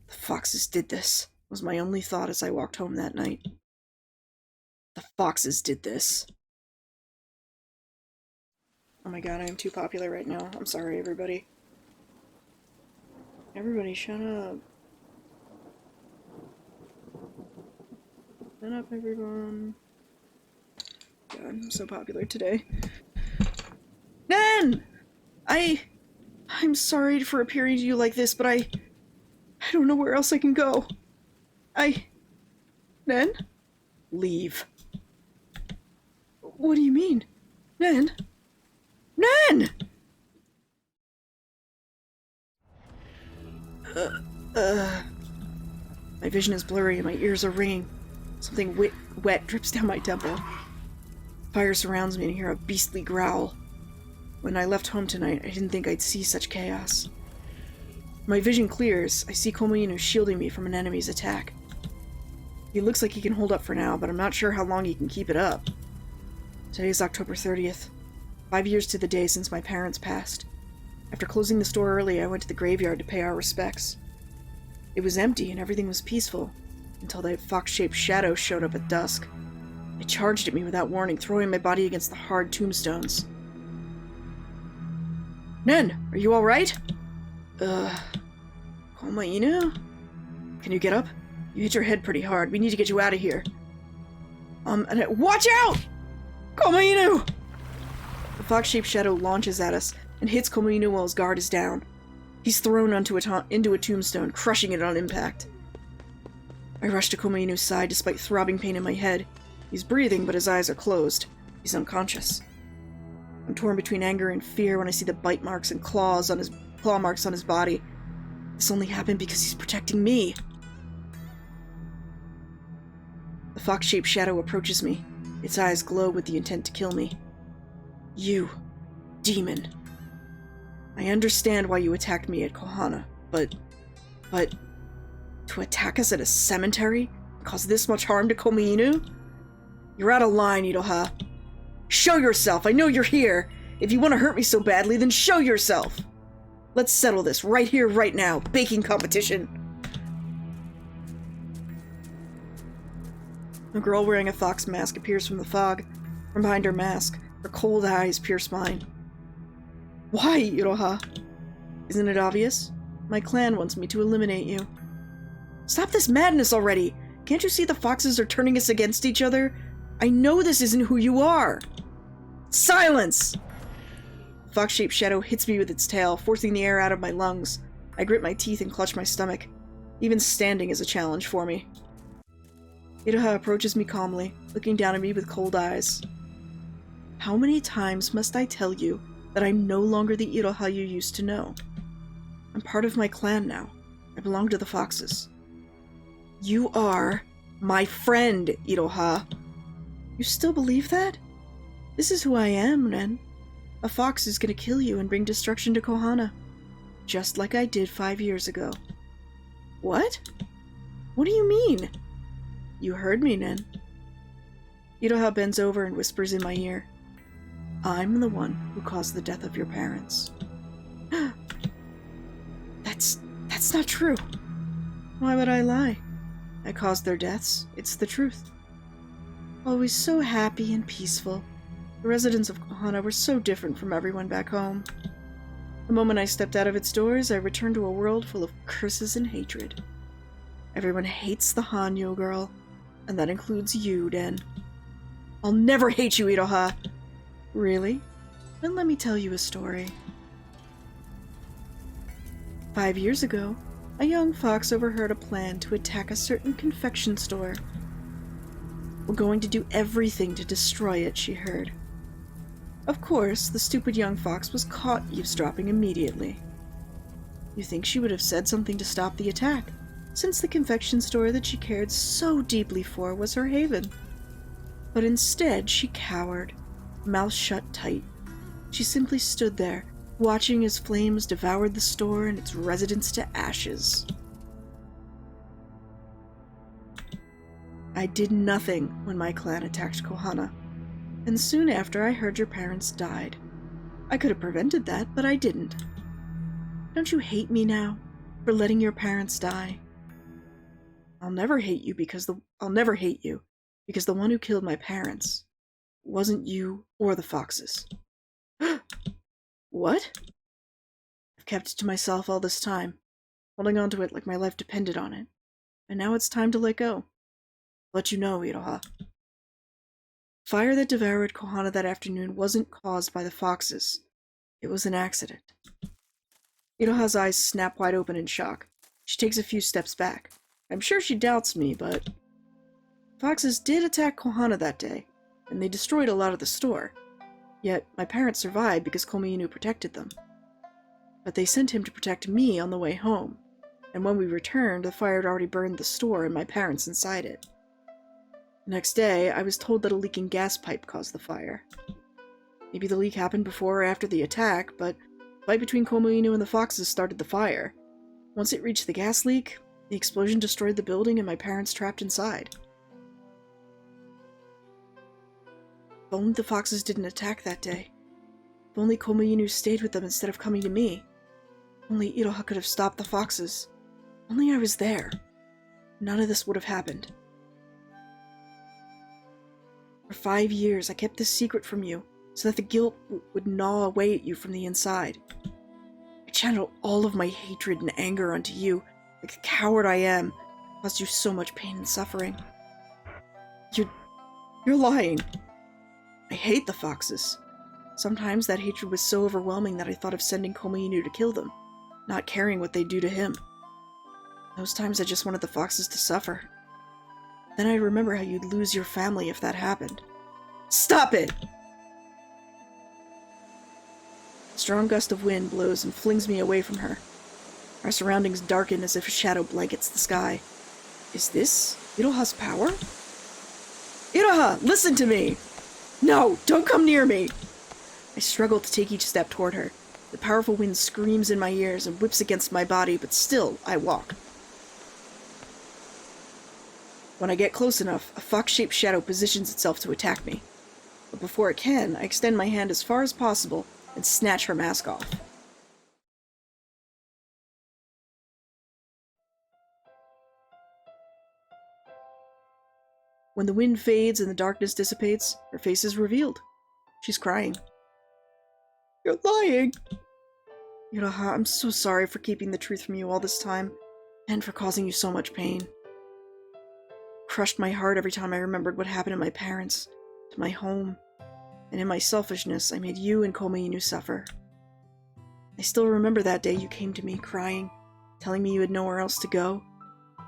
Speaker 1: The foxes did this, was my only thought as I walked home that night. The foxes did this. Oh my god, I am too popular right now. I'm sorry, everybody. Everybody, shut up. Shut up, everyone. God, I'm so popular today. Nen! I'm sorry for appearing to you like this, but I I don't know where else I can go. Nen? Leave. What do you mean? Nen? Nen! My vision is blurry and my ears are ringing. Something wet drips down my temple. Fire surrounds me and I hear a beastly growl. When I left home tonight, I didn't think I'd see such chaos. My vision clears. I see Komainu shielding me from an enemy's attack. He looks like he can hold up for now, but I'm not sure how long he can keep it up. Today's October 30th. 5 years to the day since my parents passed. After closing the store early, I went to the graveyard to pay our respects. It was empty and everything was peaceful, until that fox-shaped shadow showed up at dusk. It charged at me without warning, throwing my body against the hard tombstones. Nen, are you alright? Komainu? Can you get up? You hit your head pretty hard. We need to get you out of here. Watch out! Komainu! The fox-shaped shadow launches at us and hits Komainu while his guard is down. He's thrown into a tombstone, crushing it on impact. I rush to Komainu's side despite throbbing pain in my head. He's breathing, but his eyes are closed. He's unconscious. I'm torn between anger and fear when I see the bite marks and claw marks on his body. This only happened because he's protecting me. The fox-shaped shadow approaches me. Its eyes glow with the intent to kill me. You, demon. I understand why you attacked me at Kohana, but to attack us at a cemetery? Cause this much harm to Komainu? You're out of line, Iroha. Show yourself! I know you're here! If you want to hurt me so badly, then show yourself! Let's settle this right here, right now. Baking competition! A girl wearing a fox mask appears from the fog. From behind her mask, her cold eyes pierce mine. Why, Iroha? Isn't it obvious? My clan wants me to eliminate you. Stop this madness already! Can't you see the foxes are turning us against each other? I know this isn't who you are! Silence! Fox-shaped shadow hits me with its tail, forcing the air out of my lungs. I grit my teeth and clutch my stomach. Even standing is a challenge for me. Iroha approaches me calmly, looking down at me with cold eyes. How many times must I tell you that I'm no longer the Iroha you used to know? I'm part of my clan now. I belong to the foxes. You are my friend, Iroha. You still believe that? This is who I am, Nen. A fox is gonna kill you and bring destruction to Kohana. Just like I did 5 years ago. What? What do you mean? You heard me, Nen. Iroha bends over and whispers in my ear. I'm the one who caused the death of your parents. That's not true. Why would I lie? I caused their deaths. It's the truth. Always so happy and peaceful. The residents of Kohana were so different from everyone back home. The moment I stepped out of its doors, I returned to a world full of curses and hatred. Everyone hates the Hanyo girl, and that includes you, Den. I'll never hate you, Iroha! Really? Then let me tell you a story. 5 years ago, a young fox overheard a plan to attack a certain confection store. We're going to do everything to destroy it, she heard. Of course, the stupid young fox was caught eavesdropping immediately. You think she would have said something to stop the attack, since the confection store that she cared so deeply for was her haven. But instead, she cowered, mouth shut tight. She simply stood there, watching as flames devoured the store and its residents to ashes. I did nothing when my clan attacked Kohana, and soon after I heard your parents died. I could have prevented that, but I didn't. Don't you hate me now for letting your parents die? I'll never hate you because the one who killed my parents wasn't you or the foxes. What? I've kept it to myself all this time, holding on to it like my life depended on it, and now it's time to let go. Let you know, Iroha. Fire that devoured Kohana that afternoon wasn't caused by the foxes. It was an accident. Iroha's eyes snap wide open in shock. She takes a few steps back. I'm sure she doubts me, but... Foxes did attack Kohana that day, and they destroyed a lot of the store. Yet, my parents survived because Komeinu protected them. But they sent him to protect me on the way home, and when we returned, the fire had already burned the store and my parents inside it. The next day, I was told that a leaking gas pipe caused the fire. Maybe the leak happened before or after the attack, but the fight between Komeinu and the foxes started the fire. Once it reached the gas leak, the explosion destroyed the building and my parents trapped inside. If only the foxes didn't attack that day. If only Komeinu stayed with them instead of coming to me. If only Iroha could have stopped the foxes. If only I was there. None of this would have happened. For 5 years, I kept this secret from you, so that the guilt would gnaw away at you from the inside. I channeled all of my hatred and anger onto you, like the coward I am, caused you so much pain and suffering. You're lying. I hate the foxes. Sometimes that hatred was so overwhelming that I thought of sending Komeinu to kill them, not caring what they'd do to him. Those times I just wanted the foxes to suffer. Then I remember how you'd lose your family if that happened. Stop it! A strong gust of wind blows and flings me away from her. Our surroundings darken as if a shadow blankets the sky. Is this Iroha's power? Iroha, listen to me! No, don't come near me! I struggle to take each step toward her. The powerful wind screams in my ears and whips against my body, but still I walk. When I get close enough, a fox-shaped shadow positions itself to attack me. But before it can, I extend my hand as far as possible and snatch her mask off. When the wind fades and the darkness dissipates, her face is revealed. She's crying. You're lying! Iroha, I'm so sorry for keeping the truth from you all this time, and for causing you so much pain. Crushed my heart every time I remembered what happened to my parents, to my home, and in my selfishness, I made you and Komeinu suffer. I still remember that day you came to me crying, telling me you had nowhere else to go,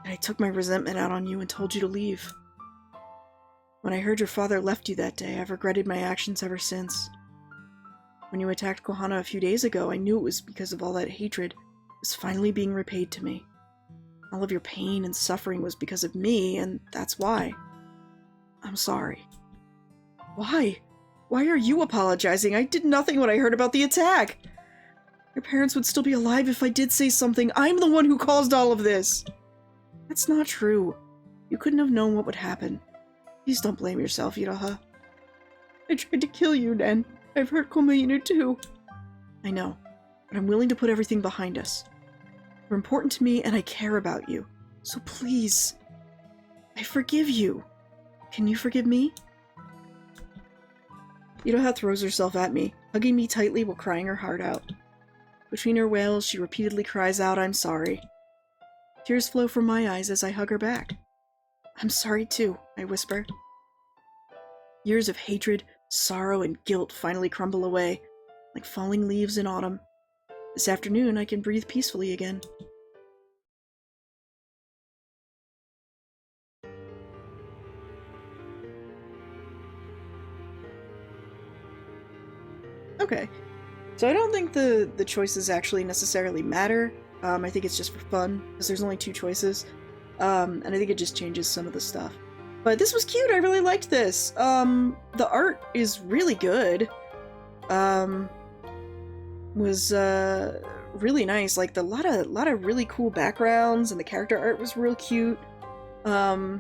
Speaker 1: and I took my resentment out on you and told you to leave. When I heard your father left you that day, I've regretted my actions ever since. When you attacked Kohana a few days ago, I knew it was because of all that hatred was finally being repaid to me. All of your pain and suffering was because of me, and that's why. I'm sorry. Why? Why are you apologizing? I did nothing when I heard about the attack. Your parents would still be alive if I did say something. I'm the one who caused all of this. That's not true. You couldn't have known what would happen. Please don't blame yourself, Iroha. I tried to kill you, Nen. I've hurt Komeinu too. I know, but I'm willing to put everything behind us. You're important to me and I care about you. So please, I forgive you. Can you forgive me? Iroha throws herself at me, hugging me tightly while crying her heart out. Between her wails, she repeatedly cries out, I'm sorry. Tears flow from my eyes as I hug her back. I'm sorry too, I whisper. Years of hatred, sorrow, and guilt finally crumble away, like falling leaves in autumn. This afternoon, I can breathe peacefully again. Okay, so I don't think the choices actually necessarily matter. I think it's just for fun, because there's only 2 choices. And I think it just changes some of the stuff. But this was cute, I really liked this. The art is really good. Was really nice. Like a lot of really cool backgrounds, and the character art was real cute. Yeah,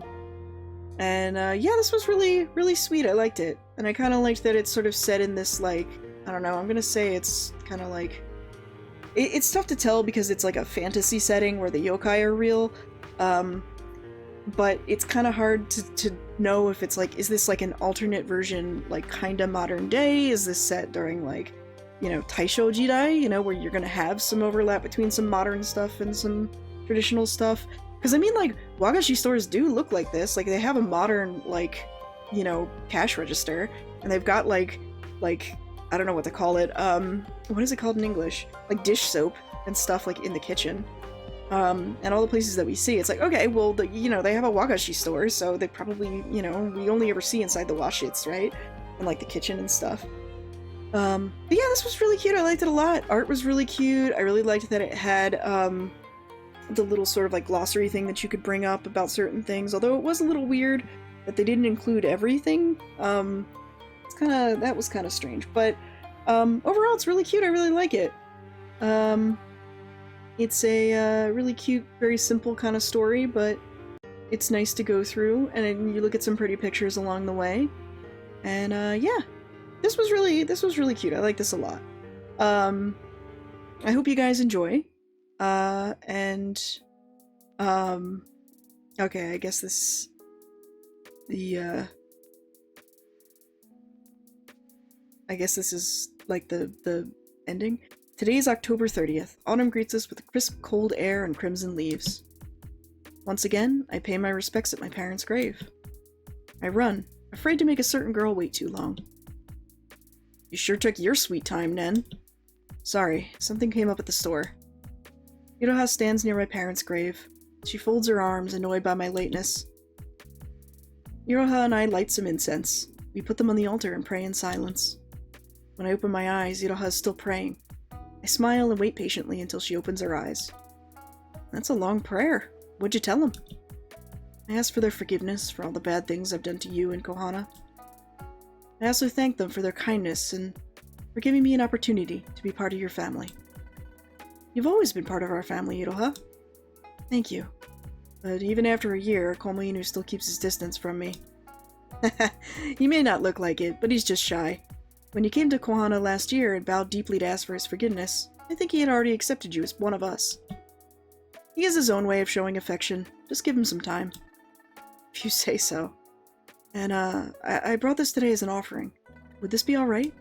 Speaker 1: this was really sweet. I liked it, and I kind of liked that it's sort of set in this, like, I don't know. I'm gonna say it's kind of like it's tough to tell because it's like a fantasy setting where the yokai are real. But it's kind of hard to know if it's like, is this like an alternate version, like kinda modern day? Is this set during, like, you know, Taisho Jidai, you know, where you're gonna have some overlap between some modern stuff and some traditional stuff? Because I mean, like, Wagashi stores do look like this. Like, they have a modern, like, you know, cash register, and they've got like I don't know what to call it. What is it called in English? Like dish soap and stuff, like, in the kitchen. And all the places that we see, it's like, okay, well, you know, they have a wagashi store, so they probably, you know, we only ever see inside the washits, right? And like the kitchen and stuff. But yeah, this was really cute. I liked it a lot. Art was really cute. I really liked that it had the little sort of like glossary thing that you could bring up about certain things, although it was a little weird that they didn't include everything. That was kind of strange, but overall it's really cute. I really like it. It's a really cute, very simple kind of story, but it's nice to go through, and you look at some pretty pictures along the way. And yeah, this was really cute. I like this a lot. I hope you guys enjoy. Okay, I guess this I guess this is like the ending. Today is October 30th. Autumn greets us with crisp, cold air and crimson leaves. Once again, I pay my respects at my parents' grave. I run, afraid to make a certain girl wait too long. You sure took your sweet time, Nen. Sorry, something came up at the store. Iroha stands near my parents' grave. She folds her arms, annoyed by my lateness. Iroha and I light some incense. We put them on the altar and pray in silence. When I open my eyes, Iroha is still praying. I smile and wait patiently until she opens her eyes. That's a long prayer. What'd you tell them? I ask for their forgiveness for all the bad things I've done to you and Kohana. I also thank them for their kindness and for giving me an opportunity to be part of your family. You've always been part of our family, Iroha. Thank you. But even after a year, Komainu still keeps his distance from me. He may not look like it, but he's just shy. When you came to Kohana last year and bowed deeply to ask for his forgiveness, I think he had already accepted you as one of us. He has his own way of showing affection. Just give him some time. If you say so. And, I brought this today as an offering. Would this be alright?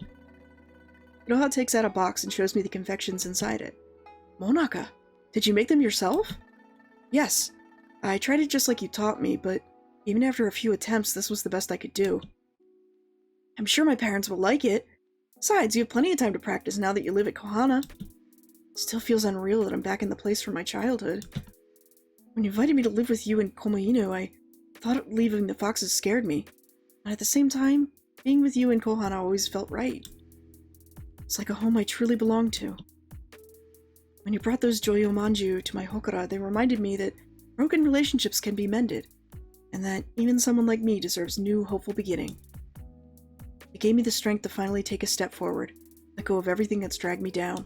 Speaker 1: Iroha takes out a box and shows me the confections inside it. Monaka, did you make them yourself? Yes. I tried it just like you taught me, but even after a few attempts, this was the best I could do. I'm sure my parents will like it. Besides, you have plenty of time to practice now that you live at Kohana. It still feels unreal that I'm back in the place from my childhood. When you invited me to live with you in Komainu, I thought leaving the foxes scared me. But at the same time, being with you in Kohana always felt right. It's like a home I truly belong to. When you brought those Joyo Manju to my Hokara, they reminded me that broken relationships can be mended, and that even someone like me deserves a new, hopeful beginning. It gave me the strength to finally take a step forward, let go of everything that's dragged me down.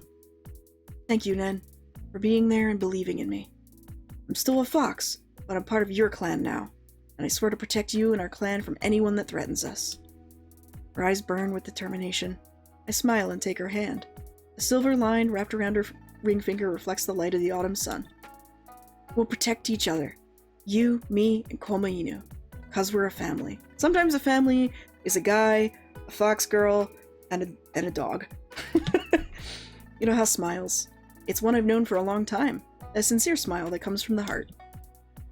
Speaker 1: Thank you, Nen, for being there and believing in me. I'm still a fox, but I'm part of your clan now, and I swear to protect you and our clan from anyone that threatens us. Her eyes burn with determination. I smile and take her hand. A silver line wrapped around her ring finger reflects the light of the autumn sun. We'll protect each other. You, me, and Komainu. 'Cause we're a family. Sometimes a family is a guy, a fox girl, and a dog. Iroha smiles. It's one I've known for a long time. A sincere smile that comes from the heart.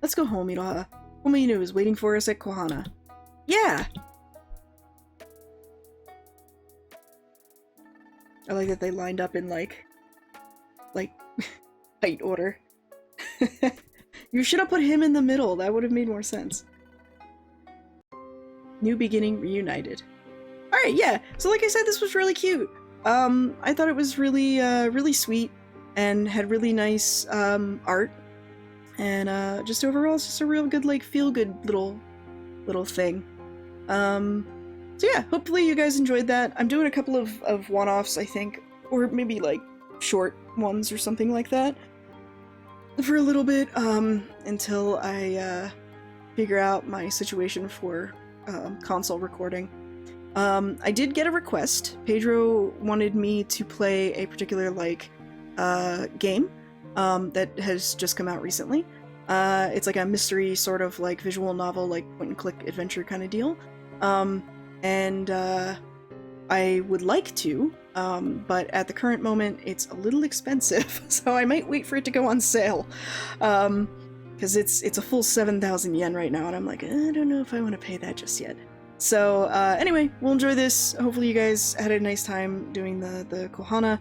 Speaker 1: Let's go home, Iroha. Komainu is waiting for us at Kohana. Yeah! I like that they lined up in like height order. You should have put him in the middle. That would have made more sense. New beginning reunited. Alright, yeah. So like I said, this was really cute. I thought it was really, really sweet and had really nice, art. And, just overall, it's just a real good, like, feel-good little thing. So yeah, hopefully you guys enjoyed that. I'm doing a couple of one-offs, I think, or maybe, like, short ones or something like that for a little bit, until I, figure out my situation for, console recording. I did get a request. Pedro wanted me to play a particular, like, game, that has just come out recently. It's like a mystery sort of, like, visual novel, like, point-and-click adventure kind of deal. And I would like to, but at the current moment, it's a little expensive, so I might wait for it to go on sale. Because it's a full 7,000 yen right now, and I'm like, I don't know if I want to pay that just yet. So, anyway, we'll enjoy this. Hopefully you guys had a nice time doing the Kohana.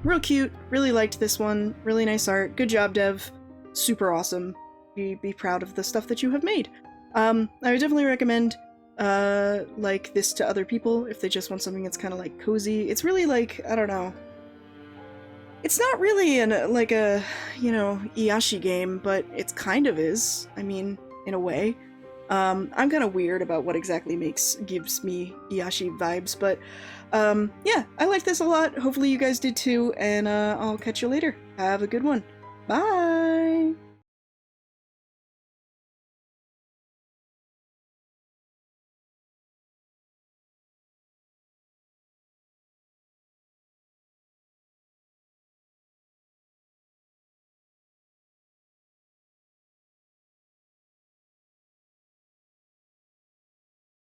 Speaker 1: Real cute. Really liked this one. Really nice art. Good job, Dev. super awesome. Be proud of the stuff that you have made. I would definitely recommend like this to other people if they just want something that's kind of like cozy. It's really like, I don't know. It's not really like a, you know, Iyashi game, but it kind of is. I mean, in a way. I'm kind of weird about what exactly gives me Iyashi vibes, but yeah, I like this a lot. Hopefully you guys did too, and I'll catch you later. Have a good one. Bye!